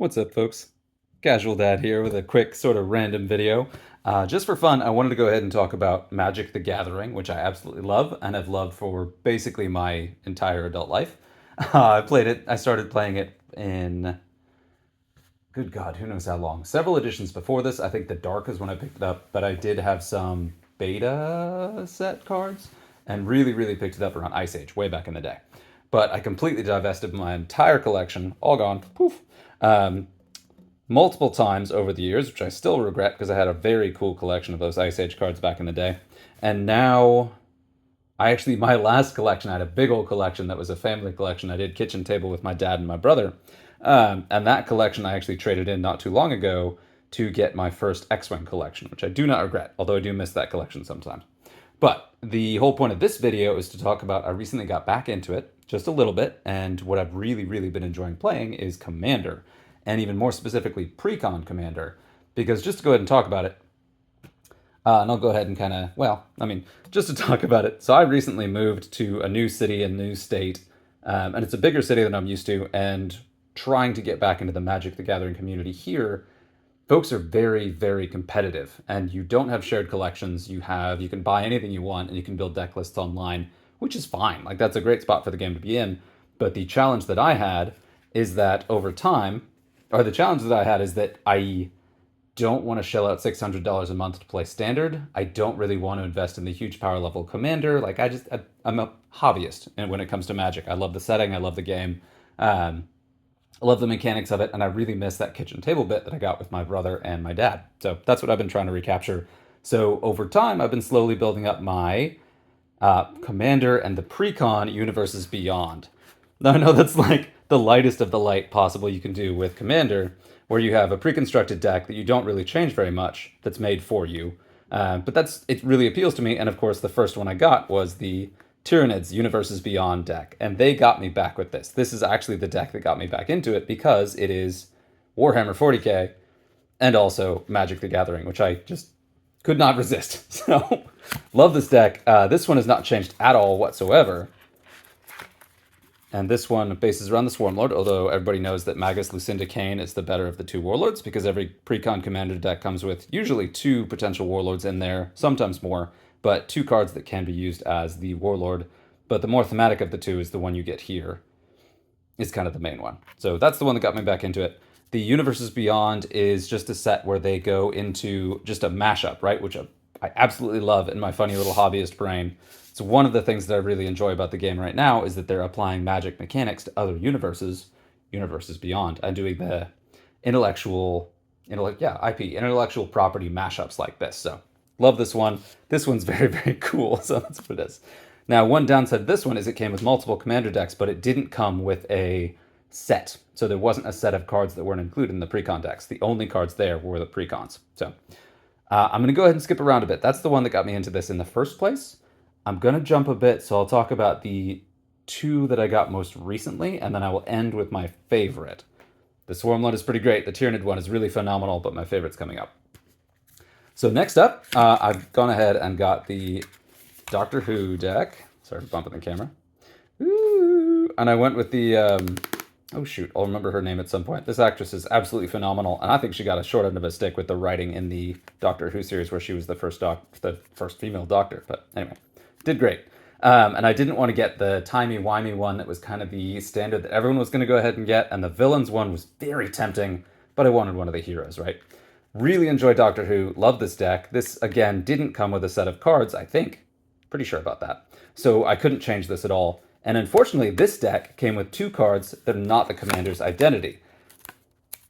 What's up, folks? Casual Dad here with a quick sort of random video. Just for fun, I wanted to go ahead and talk about Magic the Gathering, which I absolutely love and have loved for basically my entire adult life. I started playing it in, good God, who knows how long? Several editions before this. I think the Dark is when I picked it up, but I did have some beta set cards and really picked it up around Ice Age, way back in the day. But I completely divested my entire collection, all gone, poof. Um, Multiple times over the years, which I still regret because I had a very cool collection of those Ice Age cards back in the day. And now, my last collection, I had a big old collection that was a family collection. I did kitchen table with my dad and my brother. And that collection I actually traded in not too long ago to get my first X-Wing collection, which I do not regret, although I do miss that collection sometimes. But the whole point of this video is to talk about, I recently got back into it just a little bit, and what I've really been enjoying playing is Commander, and even more specifically PreCon Commander, because just to go ahead and talk about it, and I'll go ahead and just to talk about it. So I recently moved to a new city and new state, and it's a bigger city than I'm used to, and trying to get back into the Magic the Gathering community here, folks are very competitive, and you don't have shared collections. You can buy anything you want, and you can build deck lists online, which is fine. Like, that's a great spot for the game to be in. But the challenge that I had is that over time, or the challenge that I had is that I don't want to shell out $600 a month to play standard. I don't really want to invest in the huge power level commander. Like, I'm a hobbyist, and when it comes to Magic, I love the setting, I love the game. I love the mechanics of it, and I really miss that kitchen table bit that I got with my brother and my dad. So that's what I've been trying to recapture. So over time, I've been slowly building up my Commander and the Precon Universes Beyond. Now, I know that's like the lightest of the light possible you can do with Commander, where you have a pre-constructed deck that you don't really change very much, that's made for you. But it really appeals to me, and of course the first one I got was the Tyranids Universes Beyond deck, and they got me back with this. This is actually the deck that got me back into it because it is Warhammer 40k and also Magic the Gathering, which I just could not resist. So, love this deck. This one has not changed at all whatsoever. And this one bases around the Swarmlord, although everybody knows that Magus Lucinda Kane is the better of the two Warlords, because every Precon Commander deck comes with usually two potential Warlords in there, sometimes more, but two cards that can be used as the Warlord. But the more thematic of the two is the one you get here, is kind of the main one. So that's the one that got me back into it. The Universes Beyond is just a set where they go into just a mashup, right? Which I absolutely love in my funny little hobbyist brain. So one of the things that I really enjoy about the game right now is that they're applying Magic mechanics to other universes beyond, and doing the intellectual property mashups like this. So love this one. This one's very cool, so that's what it is. Now, one downside of this one is it came with multiple commander decks, but it didn't come with a set. So there wasn't a set of cards that weren't included in the precon decks. The only cards there were the precons. So I'm going to go ahead and skip around a bit. That's the one that got me into this in the first place. I'm going to jump a bit, so I'll talk about the two that I got most recently, and then I will end with my favorite. The Swarmlord is pretty great. The Tyranid one is really phenomenal, but my favorite's coming up. So next up, I've gone ahead and got the Doctor Who deck. Sorry for bumping the camera. Ooh. And I went with the... oh shoot, I'll remember her name at some point. This actress is absolutely phenomenal, and I think she got a short end of a stick with the writing in the Doctor Who series where she was the first female doctor. But anyway, did great. And I didn't want to get the timey-wimey one that was kind of the standard that everyone was going to go ahead and get, and the villains one was very tempting, but I wanted one of the heroes, right? Really enjoy Doctor Who, love this deck. This, again, didn't come with a set of cards, I think. Pretty sure about that. So I couldn't change this at all. And unfortunately, this deck came with two cards that are not the commander's identity.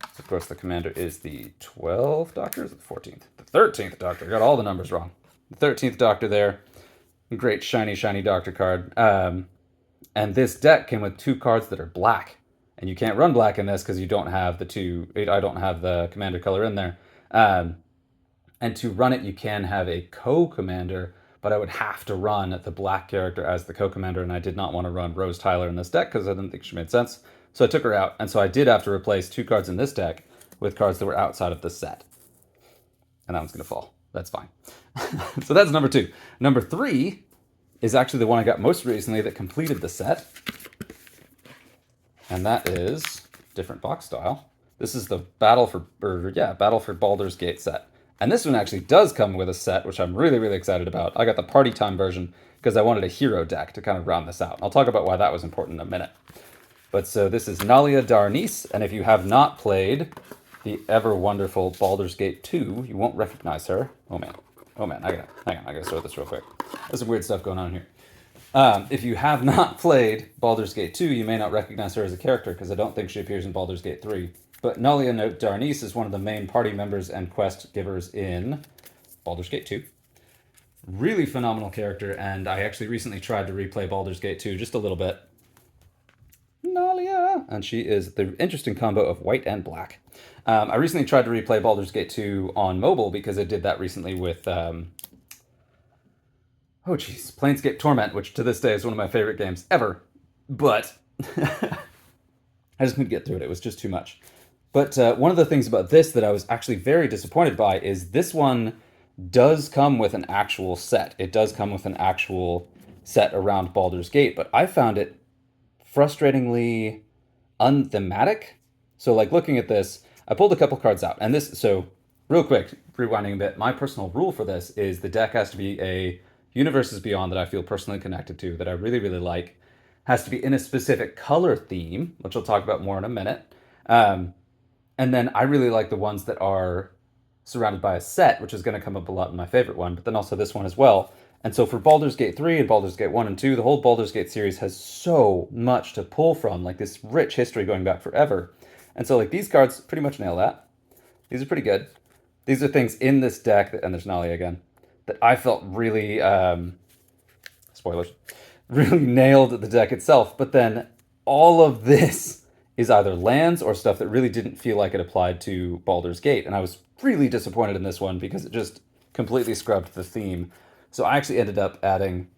So of course, the commander is the 12th Doctor, or is it the 14th? The 13th Doctor. I got all the numbers wrong. The 13th Doctor there. Great shiny Doctor card. And this deck came with two cards that are black. And you can't run black in this because you don't have I don't have the commander color in there. And to run it, you can have a co-commander, but I would have to run the black character as the co-commander, and I did not want to run Rose Tyler in this deck because I didn't think she made sense. So I took her out, and so I did have to replace two cards in this deck with cards that were outside of the set. And that one's going to fall. That's fine. So that's number two. Number three is actually the one I got most recently that completed the set. And that is different box style. This is the Battle for Baldur's Gate set. And this one actually does come with a set, which I'm really, really excited about. I got the party time version because I wanted a hero deck to kind of round this out. I'll talk about why that was important in a minute. But so this is Nalia Darnice, and if you have not played the ever wonderful Baldur's Gate 2, you won't recognize her. Oh man, hang on, I gotta sort this real quick. There's some weird stuff going on here. If you have not played Baldur's Gate 2, you may not recognize her as a character because I don't think she appears in Baldur's Gate 3. But Nalia Darnice is one of the main party members and quest givers in Baldur's Gate 2. Really phenomenal character, and I actually recently tried to replay Baldur's Gate 2 just a little bit. Nalia! And she is the interesting combo of white and black. I recently tried to replay Baldur's Gate 2 on mobile because I did that recently with Planescape Torment, which to this day is one of my favorite games ever. But I just couldn't get through it. It was just too much. But one of the things about this that I was actually very disappointed by is this one does come with an actual set. It does come with an actual set around Baldur's Gate, but I found it frustratingly unthematic. So like looking at this, I pulled a couple cards out. And this, so real quick, rewinding a bit, my personal rule for this is the deck has to be a Universes Beyond that I feel personally connected to, that I really, really like. Has to be in a specific color theme, which I'll talk about more in a minute. And then I really like the ones that are surrounded by a set, which is going to come up a lot in my favorite one, but then also this one as well. And so for Baldur's Gate 3 and Baldur's Gate 1 and 2, the whole Baldur's Gate series has so much to pull from, like this rich history going back forever. And so like these cards pretty much nail that. These are pretty good. These are things in this deck, and there's Nalia again, that I felt really, spoilers, really nailed the deck itself. But then all of this is either lands or stuff that really didn't feel like it applied to Baldur's Gate. And I was really disappointed in this one because it just completely scrubbed the theme. So I actually ended up adding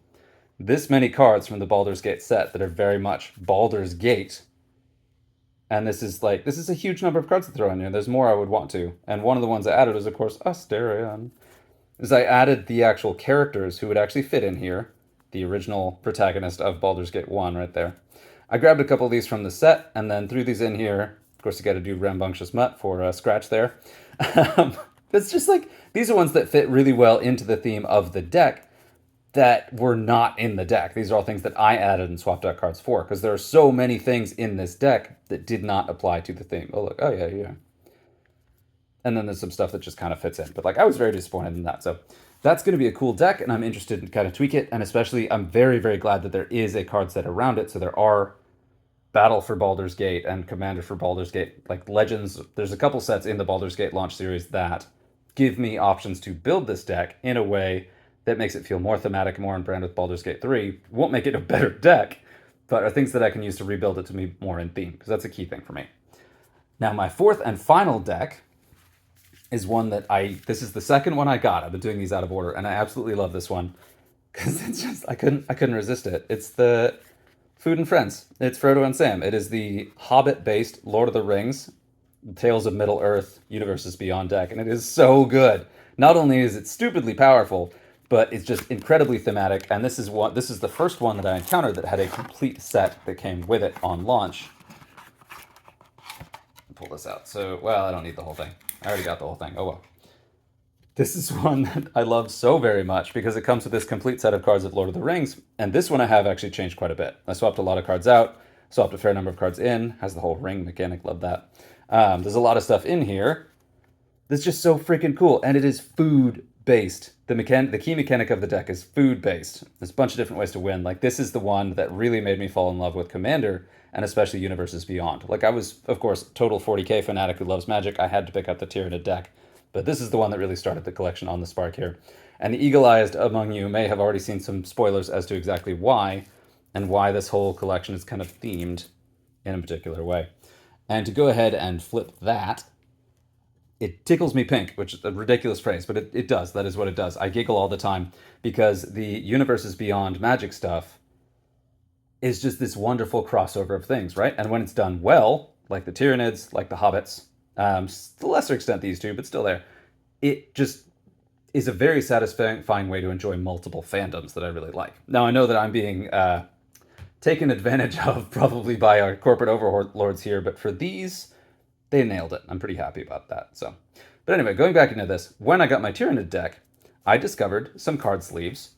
this many cards from the Baldur's Gate set that are very much Baldur's Gate. And this is a huge number of cards to throw in here. There's more I would want to. And one of the ones I added was, of course, Asterion. Is I added the actual characters who would actually fit in here. The original protagonist of Baldur's Gate 1 right there. I grabbed a couple of these from the set and then threw these in here. Of course, you got to do Rambunctious Mutt for Scratch there. It's just like, these are ones that fit really well into the theme of the deck that were not in the deck. These are all things that I added and swapped out cards for, because there are so many things in this deck that did not apply to the theme. Oh, look. Oh, yeah. And then there's some stuff that just kind of fits in. But like, I was very disappointed in that. So that's going to be a cool deck, and I'm interested in kind of tweak it. And especially, I'm very, very glad that there is a card set around it. So there are Battle for Baldur's Gate and Commander for Baldur's Gate, like Legends. There's a couple sets in the Baldur's Gate launch series that give me options to build this deck in a way that makes it feel more thematic, more in brand with Baldur's Gate 3. Won't make it a better deck, but are things that I can use to rebuild it to be more in theme, because that's a key thing for me. Now, my fourth and final deck is one that this is the second one I got. I've been doing these out of order, and I absolutely love this one, because it's just, I couldn't resist it. It's the Food and Friends. It's Frodo and Sam. It is the Hobbit-based Lord of the Rings, Tales of Middle-earth, Universes Beyond deck, and it is so good. Not only is it stupidly powerful, but it's just incredibly thematic, and this is the first one that I encountered that had a complete set that came with it on launch. Pull this out. So, well, I don't need the whole thing. I already got the whole thing. Oh well. This is one that I love so very much because it comes with this complete set of cards of Lord of the Rings, and this one I have actually changed quite a bit. I swapped a lot of cards out, swapped a fair number of cards in, has the whole ring mechanic, love that. There's a lot of stuff in here that's just so freaking cool, and it is food-based. The key mechanic of the deck is food-based. There's a bunch of different ways to win. Like, this is the one that really made me fall in love with Commander, and especially Universes Beyond. Like, I was, of course, total 40k fanatic who loves Magic. I had to pick up the Tyranid deck, but this is the one that really started the collection on the Spark here. And the eagle-eyed among you may have already seen some spoilers as to exactly why, and why this whole collection is kind of themed in a particular way. And to go ahead and flip that, it tickles me pink, which is a ridiculous phrase, but it does. That is what it does. I giggle all the time because the Universes Beyond Magic stuff is just this wonderful crossover of things, right? And when it's done well, like the Tyranids, like the Hobbits, to a lesser extent these two, but still there, it just is a very satisfying way to enjoy multiple fandoms that I really like. Now, I know that I'm being taken advantage of probably by our corporate overlords here, but for these they nailed it. I'm pretty happy about that. So, but anyway, going back into this, when I got my Tyranid deck, I discovered some card sleeves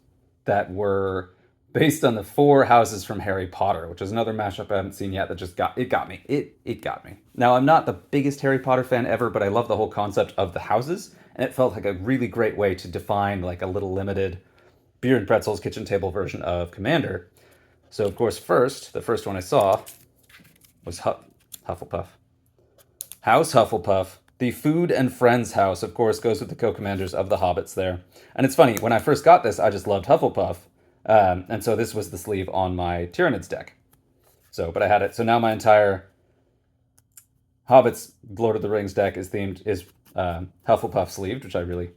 that were based on the four houses from Harry Potter, which is another mashup I haven't seen yet that just got me. It got me. Now I'm not the biggest Harry Potter fan ever, but I love the whole concept of the houses, and it felt like a really great way to define like a little limited beer and pretzels kitchen table version of Commander. So of course, the first one I saw was Hufflepuff. House Hufflepuff. The Food and Friends house, of course, goes with the co-commanders of the Hobbits there. And it's funny, when I first got this, I just loved Hufflepuff. And so this was the sleeve on my Tyranids deck. So, but I had it. So now my entire Hobbits Lord of the Rings deck is Hufflepuff sleeved, which I really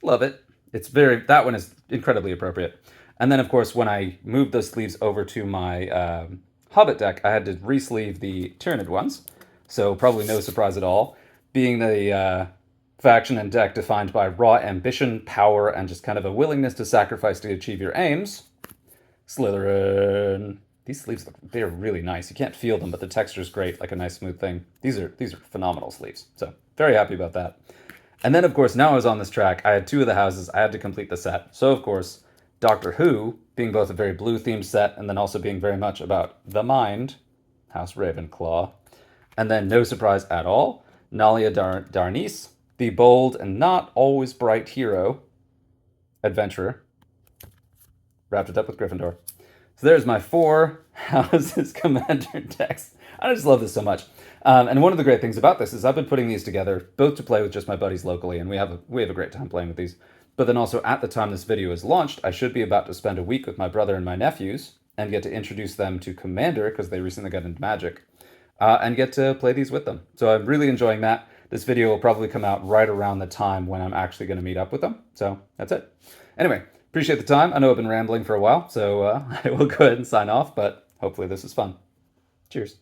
love it. That one is incredibly appropriate. And then, of course, when I moved those sleeves over to my Hobbit deck, I had to re-sleeve the Tyranid ones. So probably no surprise at all. Being the faction and deck defined by raw ambition, power, and just kind of a willingness to sacrifice to achieve your aims. Slytherin. These sleeves they're really nice. You can't feel them, but the texture is great, like a nice smooth thing. These are phenomenal sleeves. So very happy about that. And then, of course, now I was on this track. I had two of the houses. I had to complete the set. So, of course, Doctor Who, being both a very blue-themed set and then also being very much about the mind, House Ravenclaw. And then, no surprise at all, Nalia Darnice, the bold and not always bright hero, adventurer, wrapped it up with Gryffindor. So there's my four houses commander decks. I just love this so much. And one of the great things about this is I've been putting these together both to play with just my buddies locally, and we have a great time playing with these. But then also at the time this video is launched, I should be about to spend a week with my brother and my nephews and get to introduce them to Commander because they recently got into Magic, and get to play these with them. So I'm really enjoying that. This video will probably come out right around the time when I'm actually going to meet up with them. So that's it. Anyway, appreciate the time. I know I've been rambling for a while, so I will go ahead and sign off, but hopefully this is fun. Cheers.